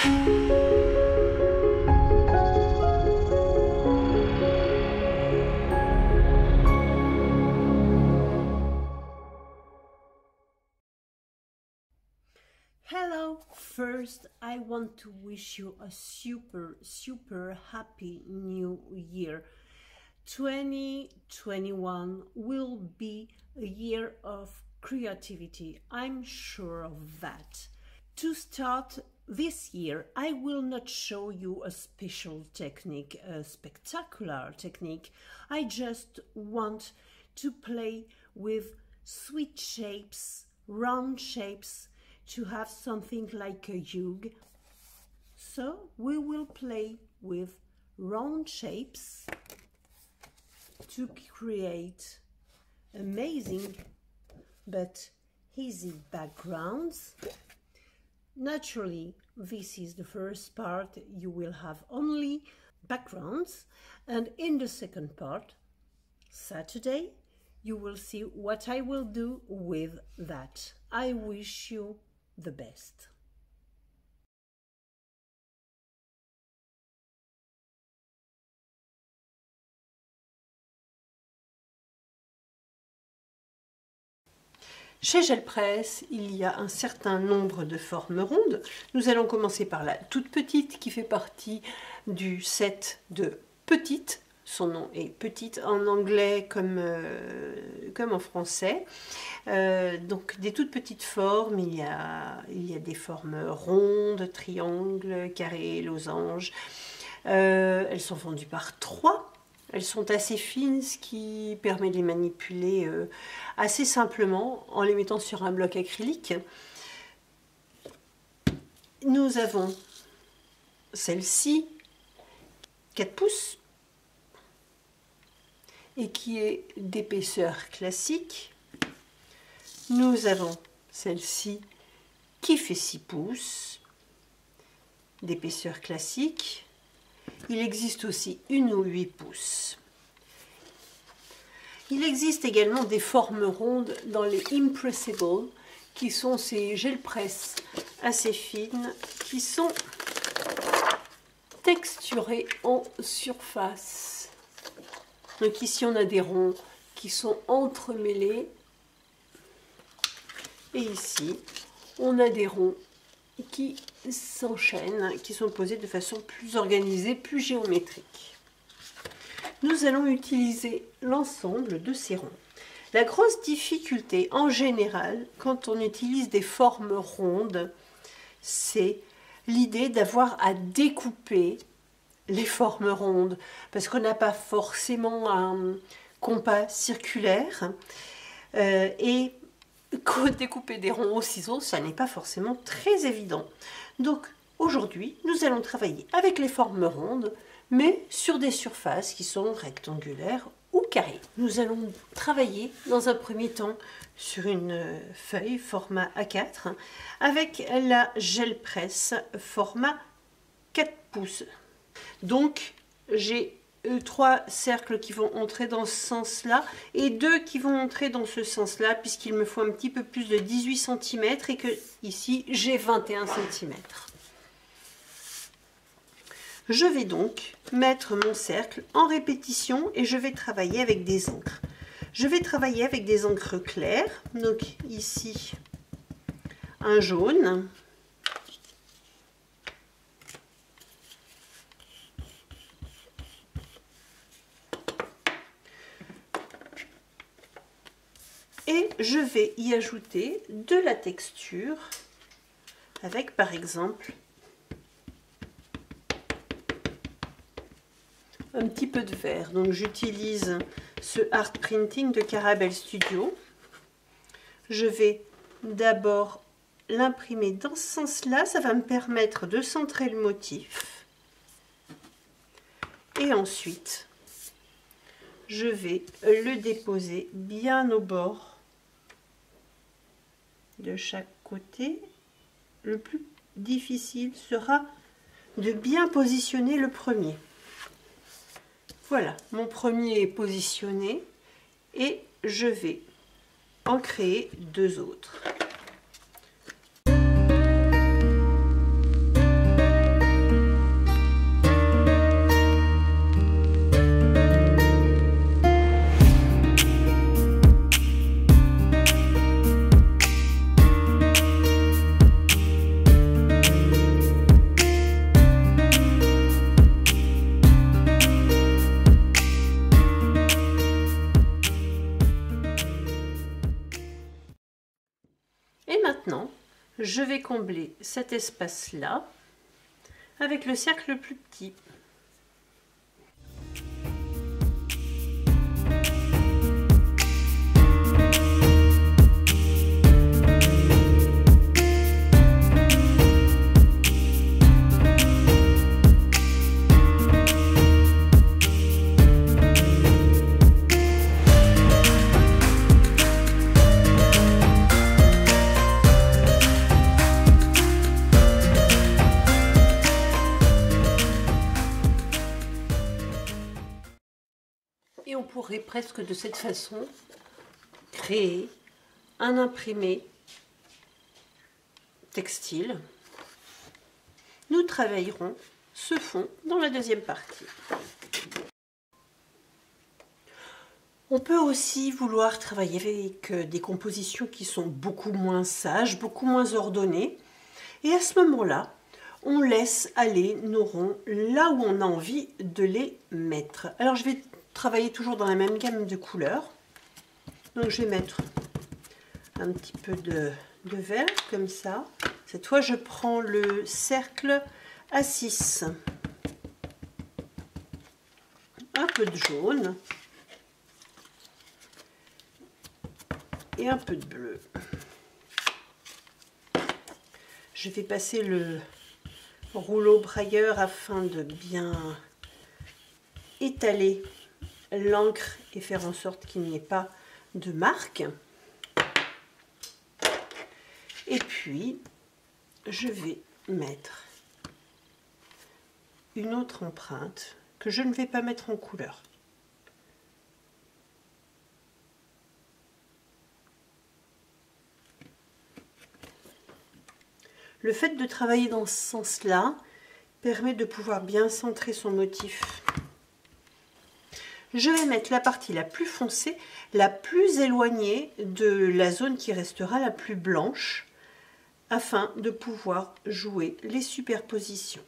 Hello! First, I want to wish you a super happy new year. 2021 will be a year of creativity. I'm sure of that. To start this year, I will not show you a special technique, a spectacular technique. I just want to play with sweet shapes, round shapes, to have something like a yug. So we will play with round shapes to create amazing but easy backgrounds. Naturally, this is the first part. You will have only backgrounds, and in the second part, Saturday, you will see what I will do with that. I wish you the best. Chez Gelpress, il y a un certain nombre de formes rondes. Nous allons commencer par la toute petite qui fait partie du set de petites. Son nom est petite en anglais comme en français. Donc des toutes petites formes, il y a des formes rondes, triangles, carrés, losanges. Elles sont fendues par 3. Elles sont assez fines, ce qui permet de les manipuler assez simplement en les mettant sur un bloc acrylique. Nous avons celle-ci, 4 pouces, et qui est d'épaisseur classique. Nous avons celle-ci qui fait 6 pouces, d'épaisseur classique. Il existe aussi une ou 8 pouces. Il existe également des formes rondes dans les Impressible, qui sont ces Gelpress assez fines, qui sont texturées en surface. Donc ici on a des ronds qui sont entremêlés, et ici on a des ronds qui s'enchaînent, qui sont posés de façon plus organisée, plus géométrique. Nous allons utiliser l'ensemble de ces ronds. La grosse difficulté en général quand on utilise des formes rondes, c'est l'idée d'avoir à découper les formes rondes, parce qu'on n'a pas forcément un compas circulaire, et découper des ronds au ciseau, ça n'est pas forcément très évident. Donc aujourd'hui, nous allons travailler avec les formes rondes, mais sur des surfaces qui sont rectangulaires ou carrées. Nous allons travailler dans un premier temps sur une feuille format A4 avec la Gelpress format 4 pouces. Donc j'ai 3 cercles qui vont entrer dans ce sens-là et 2 qui vont entrer dans ce sens-là, puisqu'il me faut un petit peu plus de 18 cm et que ici j'ai 21 cm. Je vais donc mettre mon cercle en répétition et je vais travailler avec des encres. Je vais travailler avec des encres claires, donc ici un jaune. Et je vais y ajouter de la texture avec par exemple un petit peu de vert. Donc j'utilise ce art printing de Caramel Studio. Je vais d'abord l'imprimer dans ce sens-là, ça va me permettre de centrer le motif. Et ensuite, je vais le déposer bien au bord de chaque côté. Le plus difficile sera de bien positionner le premier. Voilà, mon premier est positionné et je vais en créer 2 autres. je vais combler cet espace-là avec le cercle le plus petit. Et on pourrait presque de cette façon créer un imprimé textile. Nous travaillerons ce fond dans la deuxième partie. On peut aussi vouloir travailler avec des compositions qui sont beaucoup moins sages, beaucoup moins ordonnées. Et à ce moment-là, on laisse aller nos ronds là où on a envie de les mettre. Alors je vais travailler toujours dans la même gamme de couleurs. Donc je vais mettre un petit peu de vert comme ça. Cette fois je prends le cercle à 6. Un peu de jaune. Et un peu de bleu. Je vais passer le rouleau brailleur afin de bien étaler l'encre et faire en sorte qu'il n'y ait pas de marque. Et puis je vais mettre une autre empreinte que je ne vais pas mettre en couleur. Le fait de travailler dans ce sens-là permet de pouvoir bien centrer son motif. Je vais mettre la partie la plus foncée, la plus éloignée de la zone qui restera la plus blanche, afin de pouvoir jouer les superpositions.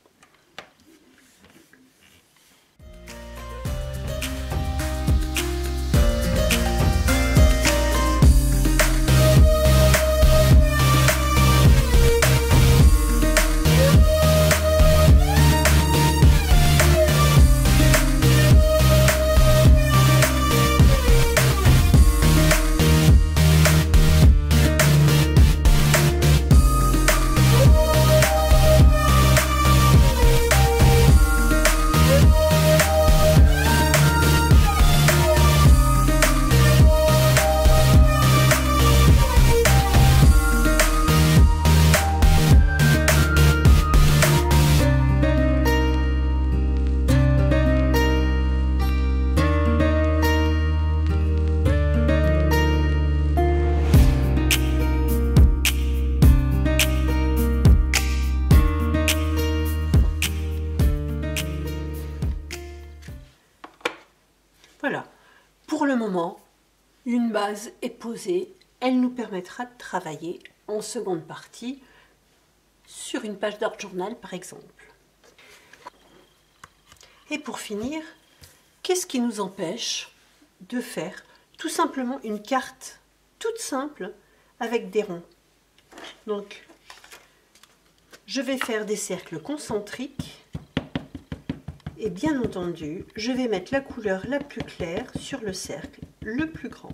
Voilà, pour le moment, une base est posée. Elle nous permettra de travailler en seconde partie sur une page d'art journal par exemple. Et pour finir, qu'est-ce qui nous empêche de faire tout simplement une carte toute simple avec des ronds? Donc, je vais faire des cercles concentriques. Et bien entendu, je vais mettre la couleur la plus claire sur le cercle le plus grand.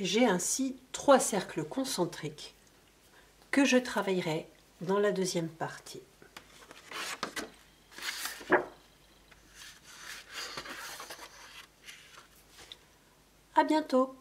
J'ai ainsi 3 cercles concentriques que je travaillerai dans la deuxième partie. À bientôt!